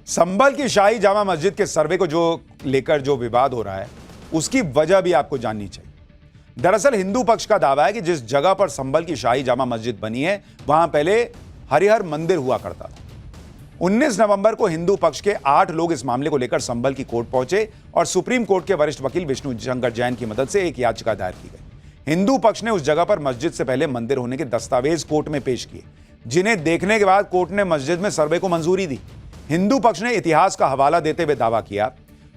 संभल की शाही जामा मस्जिद के सर्वे को लेकर जो विवाद हो रहा है उसकी वजह भी आपको जाननी चाहिए। दरअसल हिंदू पक्ष का दावा है कि जिस जगह पर संभल की शाही जामा मस्जिद बनी है वहां पहले हरिहर मंदिर हुआ करता था। 19 नवंबर को हिंदू पक्ष के 8 लोग इस मामले को लेकर संभल की कोर्ट पहुंचे और सुप्रीम कोर्ट के वरिष्ठ वकील विष्णु शंकर जैन की मदद से एक याचिका दायर की गई। हिंदू पक्ष ने उस जगह पर मस्जिद से पहले मंदिर होने के दस्तावेज कोर्ट में पेश किए, जिन्हें देखने के बाद कोर्ट ने मस्जिद में सर्वे को मंजूरी दी। हिंदू पक्ष ने इतिहास का हवाला देते हुए दावा किया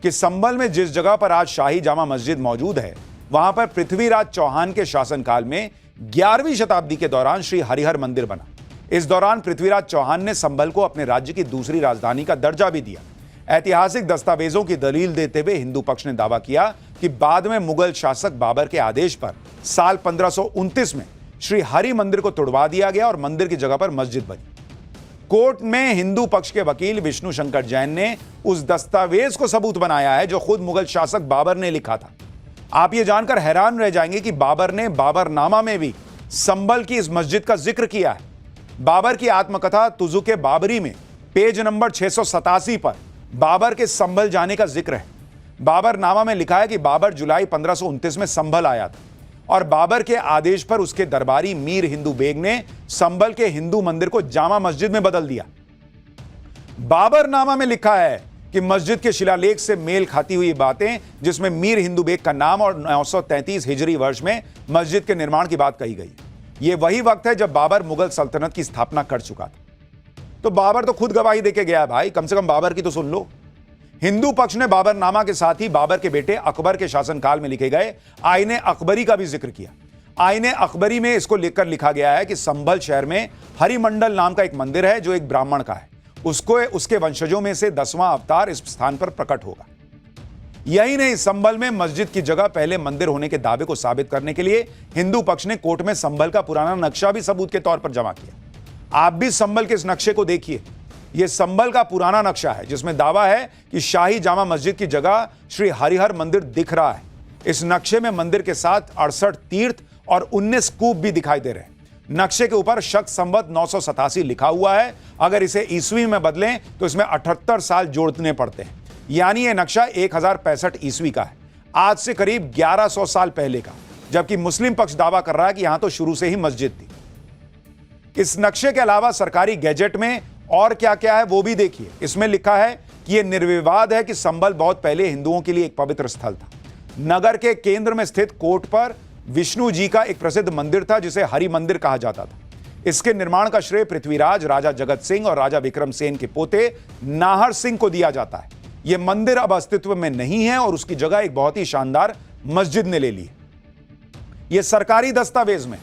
कि संभल में जिस जगह पर आज शाही जामा मस्जिद मौजूद है वहां पर पृथ्वीराज चौहान के शासनकाल में 11वीं शताब्दी के दौरान श्री हरिहर मंदिर बना। इस दौरान पृथ्वीराज चौहान ने संभल को अपने राज्य की दूसरी राजधानी का दर्जा भी दिया। ऐतिहासिक दस्तावेजों की दलील देते हुए हिंदू पक्ष ने दावा किया कि बाद में मुगल शासक बाबर के आदेश पर साल 1529 में श्री हरि मंदिर को तोड़वा दिया गया और मंदिर की जगह पर मस्जिद बनी। कोर्ट में हिंदू पक्ष के वकील विष्णु शंकर जैन ने उस दस्तावेज को सबूत बनाया है जो खुद मुगल शासक बाबर ने लिखा था। आप ये जानकर हैरान रह जाएंगे कि बाबर ने बाबरनामा में भी संभल की इस मस्जिद का जिक्र किया है। बाबर की आत्मकथा तुजुके बाबरी में पेज नंबर 687 पर बाबर के संभल जाने का जिक्र है। बाबरनामा में लिखा है कि बाबर जुलाई 1529 में संभल आया था और बाबर के आदेश पर उसके दरबारी मीर हिंदू बेग ने संभल के हिंदू मंदिर को जामा मस्जिद में बदल दिया। बाबरनामा में लिखा है कि मस्जिद के शिलालेख से मेल खाती हुई बातें, जिसमें मीर हिंदू बेग का नाम और 933 हिजरी वर्ष में मस्जिद के निर्माण की बात कही गई। यह वही वक्त है जब बाबर मुगल सल्तनत की स्थापना कर चुका था। तो बाबर तो खुद गवाही देके गया भाई, कम से कम बाबर की तो सुन लो। हिंदू पक्ष ने बाबरनामा के साथ ही बाबर के बेटे अकबर के शासनकाल में लिखे गए आईने अकबरी का भी जिक्र किया। आईने अकबरी में इसको लेकर लिखा गया है कि संभल शहर में हरिमंडल नाम का एक मंदिर है जो एक ब्राह्मण का है। उसके वंशजों में से 10वां अवतार इस स्थान पर प्रकट होगा। यही नहीं, संभल में मस्जिद की जगह पहले मंदिर होने के दावे को साबित करने के लिए हिंदू पक्ष ने कोर्ट में संभल का पुराना नक्शा भी सबूत के तौर पर जमा किया। आप भी संभल के इस नक्शे को देखिए। यह संभल का पुराना नक्शा है जिसमें दावा है कि शाही जामा मस्जिद की जगह श्री हरिहर मंदिर दिख रहा है। इस नक्शे में मंदिर के साथ 68 तीर्थ और 19 कूप भी दिखाई दे रहे हैं। नक्शे के ऊपर शक संवत 987 लिखा हुआ है। अगर इसे ईस्वी में बदलें तो इसमें 78 साल जोड़ने पड़ते हैं, यानी यह नक्शा 1065 ईस्वी का है, आज से करीब 1100 साल पहले का। जबकि मुस्लिम पक्ष दावा कर रहा है कि यहां तो शुरू से ही मस्जिद थी। इस नक्शे के अलावा सरकारी गैजेट में और क्या क्या है वो भी देखिए। इसमें लिखा है कि यह निर्विवाद है कि संभल बहुत पहले हिंदुओं के लिए एक पवित्र स्थल था। नगर के केंद्र में स्थित कोट पर विष्णु जी का एक प्रसिद्ध मंदिर था जिसे हरि मंदिर कहा जाता था। इसके निर्माण का श्रेय पृथ्वीराज, राजा जगत सिंह और राजा विक्रम सेन के पोते नाहर सिंह को दिया जाता है। यह मंदिर अब अस्तित्व में नहीं है और उसकी जगह एक बहुत ही शानदार मस्जिद ने ले ली है। यह सरकारी दस्तावेज में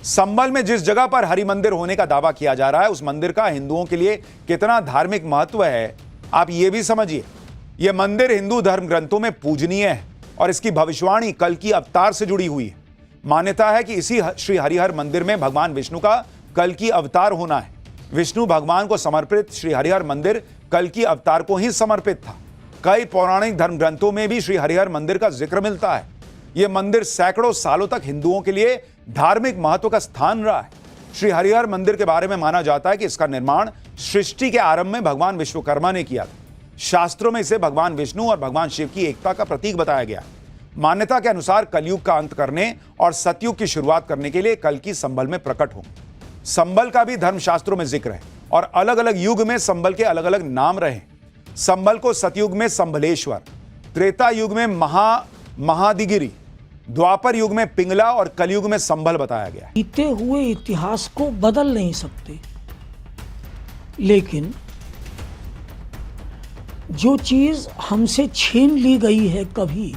संभल में जिस जगह पर हरि मंदिर होने का दावा किया जा रहा है उस मंदिर का हिंदुओं के लिए कितना धार्मिक महत्व है आप ये भी समझिए। यह मंदिर हिंदू धर्म ग्रंथों में पूजनीय है और इसकी भविष्यवाणी कल की अवतार से जुड़ी हुई है। मान्यता है कि इसी श्री हरिहर मंदिर में भगवान विष्णु का कल की अवतार होना है। विष्णु भगवान को समर्पित श्री हरिहर मंदिर कल की अवतार को ही समर्पित था। कई पौराणिक धर्म ग्रंथों में भी श्री हरिहर मंदिर का जिक्र मिलता है। यह मंदिर सैकड़ों सालों तक हिंदुओं के लिए धार्मिक महत्व का स्थान रहा है। श्री हरिहर मंदिर के बारे में माना जाता है कि इसका निर्माण सृष्टि के आरंभ में भगवान विश्वकर्मा ने किया था। शास्त्रों में इसे भगवान विष्णु और भगवान शिव की एकता का प्रतीक बताया गया। मान्यता के अनुसार कलयुग का अंत करने और सतयुग की शुरुआत करने के लिए कल की संभल में प्रकट होंगे। संभल का भी धर्मशास्त्रों में जिक्र है और अलग अलग युग में संभल के अलग अलग नाम रहे। संभल को सतयुग में संभलेश्वर, त्रेता युग में महादिगिरी, द्वापर युग में पिंगला और कलयुग में संभल बताया गया। बीते हुए इतिहास को बदल नहीं सकते, लेकिन जो चीज हमसे छीन ली गई है कभी,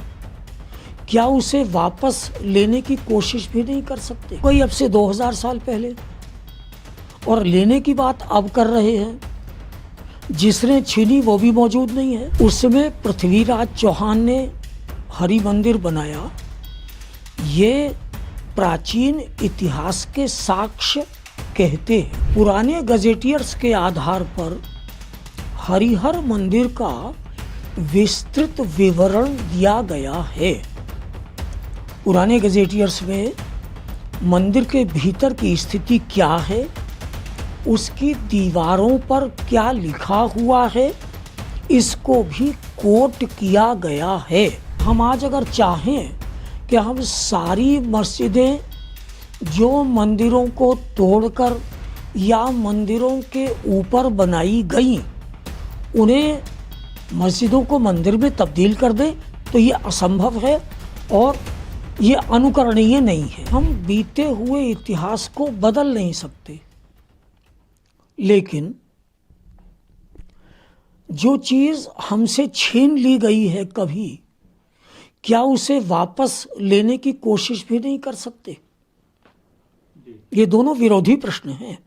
क्या उसे वापस लेने की कोशिश भी नहीं कर सकते। कोई अब से 2000 साल पहले और लेने की बात अब कर रहे हैं। जिसने छीनी वो भी मौजूद नहीं है। उस समय पृथ्वीराज चौहान ने हरि मंदिर बनाया। ये प्राचीन इतिहास के साक्ष्य कहते हैं। पुराने गजेटियर्स के आधार पर हरिहर मंदिर का विस्तृत विवरण दिया गया है। पुराने गजेटियर्स में मंदिर के भीतर की स्थिति क्या है, उसकी दीवारों पर क्या लिखा हुआ है इसको भी कोट किया गया है। हम आज अगर चाहें कि हम सारी मस्जिदें जो मंदिरों को तोड़कर या मंदिरों के ऊपर बनाई गई उन्हें मस्जिदों को मंदिर में तब्दील कर दें तो ये असंभव है और ये अनुकरणीय नहीं है। हम बीते हुए इतिहास को बदल नहीं सकते, लेकिन जो चीज़ हमसे छीन ली गई है कभी, क्या उसे वापस लेने की कोशिश भी नहीं कर सकते? ये दोनों विरोधी प्रश्न हैं।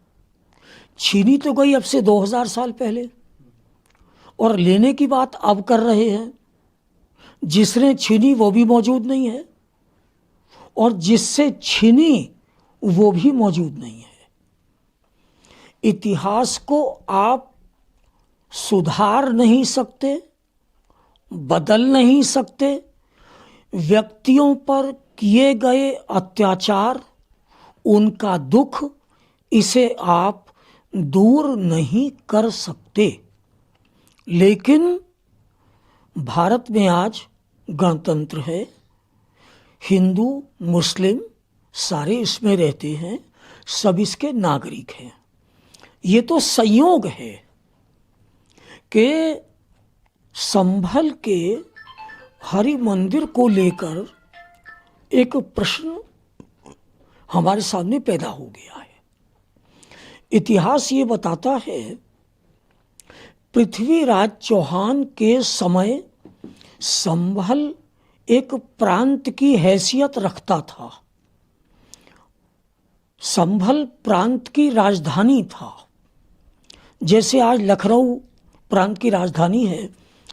छीनी तो गई अब से 2000 साल पहले और लेने की बात अब कर रहे हैं। जिसने छीनी वो भी मौजूद नहीं है और जिससे छीनी वो भी मौजूद नहीं है। इतिहास को आप सुधार नहीं सकते, बदल नहीं सकते। व्यक्तियों पर किए गए अत्याचार, उनका दुख, इसे आप दूर नहीं कर सकते। लेकिन भारत में आज गणतंत्र है, हिंदू मुस्लिम सारे इसमें रहते हैं, सब इसके नागरिक हैं। ये तो संयोग है कि संभल के हरि मंदिर को लेकर एक प्रश्न हमारे सामने पैदा हो गया है। इतिहास ये बताता है पृथ्वीराज चौहान के समय संभल एक प्रांत की हैसियत रखता था। संभल प्रांत की राजधानी था। जैसे आज लखनऊ प्रांत की राजधानी है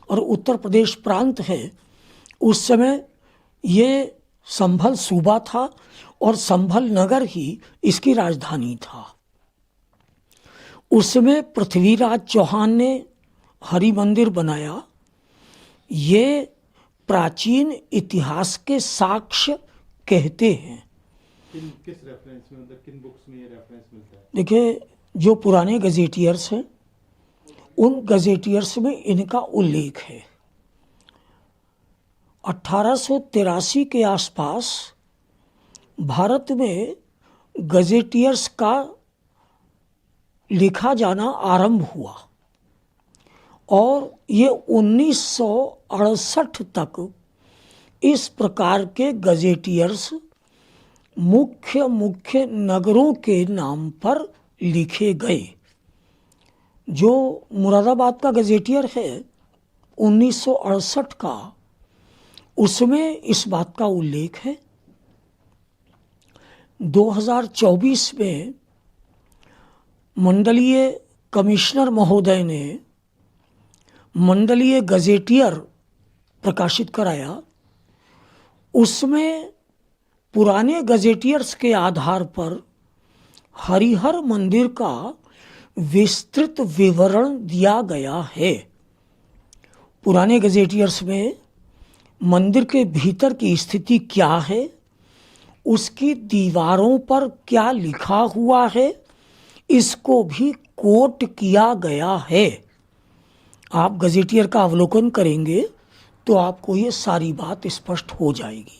और उत्तर प्रदेश प्रांत है, उस समय ये संभल सूबा था और संभल नगर ही इसकी राजधानी था। उस समय पृथ्वीराज चौहान ने हरि मंदिर बनाया। ये प्राचीन इतिहास के साक्ष्य कहते हैं। किस रेफरेंस में, मतलब किन बुक्स में ये रेफरेंस मिलता है? देखिए, जो पुराने गजेटियर्स हैं उन गजेटियर्स में इनका उल्लेख है। 1883 के आसपास भारत में गजेटियर्स का लिखा जाना आरंभ हुआ और ये 1968 तक इस प्रकार के गजेटियर्स मुख्य मुख्य नगरों के नाम पर लिखे गए। जो मुरादाबाद का गजेटियर है 1968 का, उसमें इस बात का उल्लेख है। 2024 में मंडलीय कमिश्नर महोदय ने मंडलीय गजेटियर प्रकाशित कराया। उसमें पुराने गजेटियर्स के आधार पर हरिहर मंदिर का विस्तृत विवरण दिया गया है। पुराने गजेटियर्स में मंदिर के भीतर की स्थिति क्या है, उसकी दीवारों पर क्या लिखा हुआ है, इसको भी कोट किया गया है। आप गजेटियर का अवलोकन करेंगे तो आपको ये सारी बात स्पष्ट हो जाएगी।